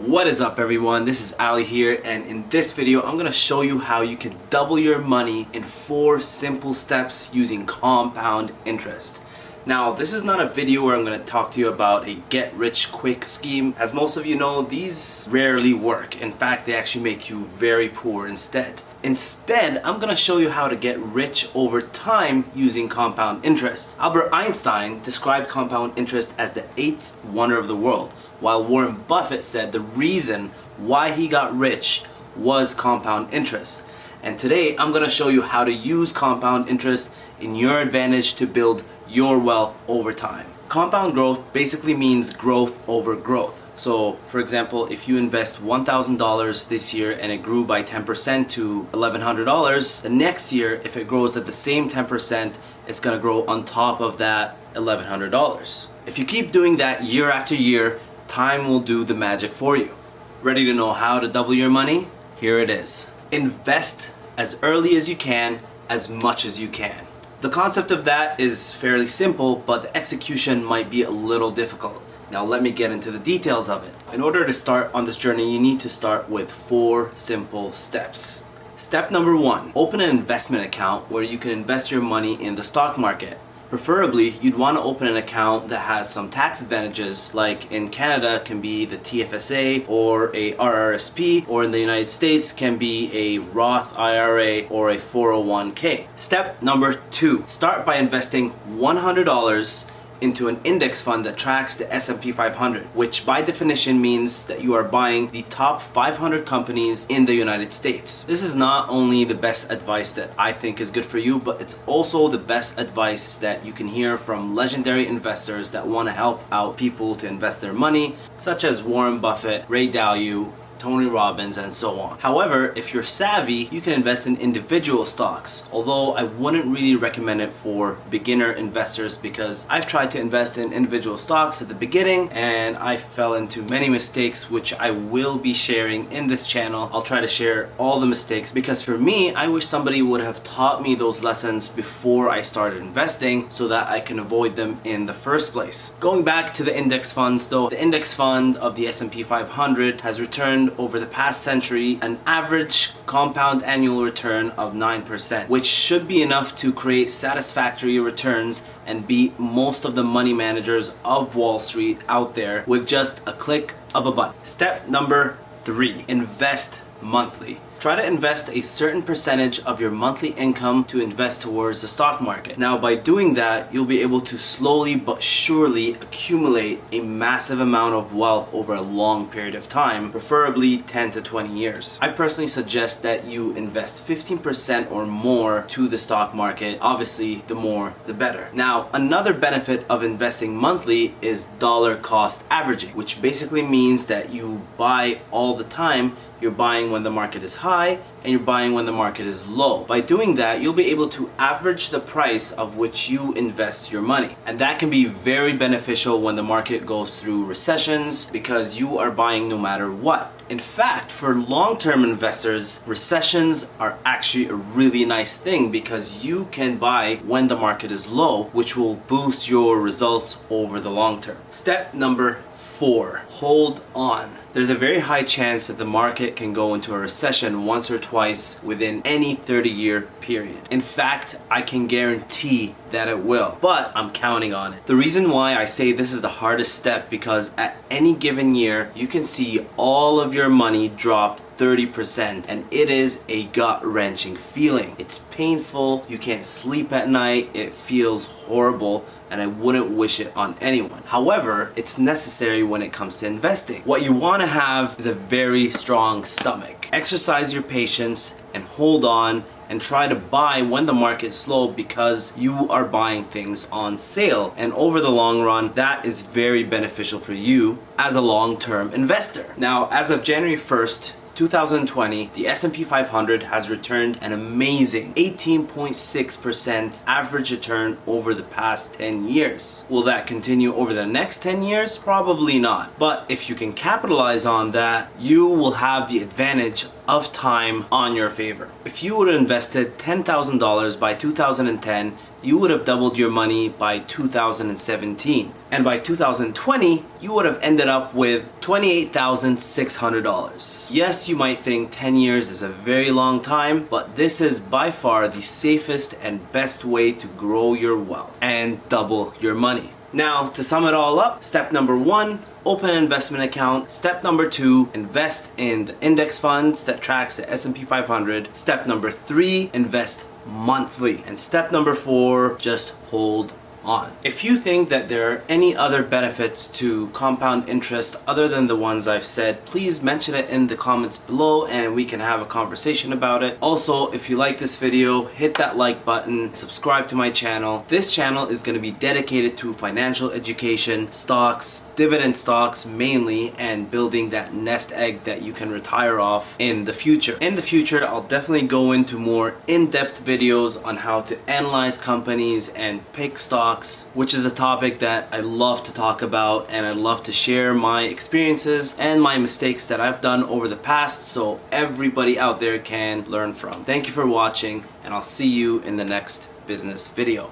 What is up everyone, this is Ali here, and in this video I'm going to show you how you can double your money in 4 simple steps using compound interest. Now, this is not a video where I'm going to talk to you about a get rich quick scheme. As most of you know, these rarely work. In fact, they actually make you very poor instead. Instead, I'm going to show you how to get rich over time using compound interest. Albert Einstein described compound interest as the 8th wonder of the world, while Warren Buffett said the reason why he got rich was compound interest. And today, I'm going to show you how to use compound interest in your advantage to build your wealth over time. Compound growth basically means growth over growth. So, for example, if you invest $1,000 this year and it grew by 10% to $1,100, the next year, if it grows at the same 10%, it's going to grow on top of that $1,100. If you keep doing that year after year, time will do the magic for you. Ready to know how to double your money? Here it is. Invest as early as you can, as much as you can. The concept of that is fairly simple, but the execution might be a little difficult. Now let me get into the details of it. In order to start on this journey, you need to start with 4 simple steps. Step number 1, open an investment account where you can invest your money in the stock market. Preferably, you'd want to open an account that has some tax advantages, like in Canada can be the TFSA or a RRSP, or in the United States can be a Roth IRA or a 401k. Step number 2, start by investing $100 into an index fund that tracks the S&P 500, which by definition means that you are buying the top 500 companies in the United States. This is not only the best advice that I think is good for you, but it's also the best advice that you can hear from legendary investors that want to help out people to invest their money, such as Warren Buffett, Ray Dalio, Tony Robbins, and so on. However, if you're savvy, you can invest in individual stocks, although I wouldn't really recommend it for beginner investors because I've tried to invest in individual stocks at the beginning and I fell into many mistakes, which I will be sharing in this channel. I'll try to share all the mistakes because for me, I wish somebody would have taught me those lessons before I started investing so that I can avoid them in the first place. Going back to the index funds though, the index fund of the S&P 500 has returned over the past century an average compound annual return of 9%, which should be enough to create satisfactory returns and beat most of the money managers of Wall Street out there with just a click of a button. Step number 3, invest monthly. Try to invest a certain percentage of your monthly income to invest towards the stock market. Now, by doing that, you'll be able to slowly but surely accumulate a massive amount of wealth over a long period of time, preferably 10 to 20 years. I personally suggest that you invest 15% or more to the stock market. Obviously, the more, the better. Now, another benefit of investing monthly is dollar cost averaging, which basically means that you buy all the time. You're buying when the market is high and you're buying when the market is low. By doing that, you'll be able to average the price of which you invest your money. And that can be very beneficial when the market goes through recessions because you are buying no matter what. In fact, for long-term investors, recessions are actually a really nice thing because you can buy when the market is low, which will boost your results over the long term. Step number 4, hold on. There's a very high chance that the market can go into a recession once or twice within any 30-year period. In fact, I can guarantee that it will, but I'm counting on it. The reason why I say this is the hardest step because at any given year, you can see all of your money drop 30%, and it is a gut-wrenching feeling. It's painful, you can't sleep at night, it feels horrible, and I wouldn't wish it on anyone. However, it's necessary when it comes to investing. What you want to have is a very strong stomach. Exercise your patience and hold on and try to buy when the market's slow because you are buying things on sale. And over the long run, that is very beneficial for you as a long-term investor. Now, as of January 1st, 2020, the S&P 500 has returned an amazing 18.6% average return over the past 10 years. Will that continue over the next 10 years? Probably not. But if you can capitalize on that, you will have the advantage of time on your favor. If you would have invested $10,000 by 2010 you would have doubled your money by 2017. And by 2020, you would have ended up with $28,600. Yes, you might think 10 years is a very long time, but this is by far the safest and best way to grow your wealth and double your money. Now, to sum it all up, step number 1, open an investment account. Step number 2, invest in the index funds that tracks the S&P 500. Step number 3, invest monthly. And step number 4, just hold on. If you think that there are any other benefits to compound interest other than the ones I've said, please mention it in the comments below and we can have a conversation about it. Also, if you like this video, hit that like button, subscribe to my channel. This channel is going to be dedicated to financial education, stocks, dividend stocks mainly, and building that nest egg that you can retire off in the future. In the future, I'll definitely go into more in-depth videos on how to analyze companies and pick stocks, which is a topic that I love to talk about, and I love to share my experiences and my mistakes that I've done over the past so everybody out there can learn from. Thank you for watching, and I'll see you in the next business video.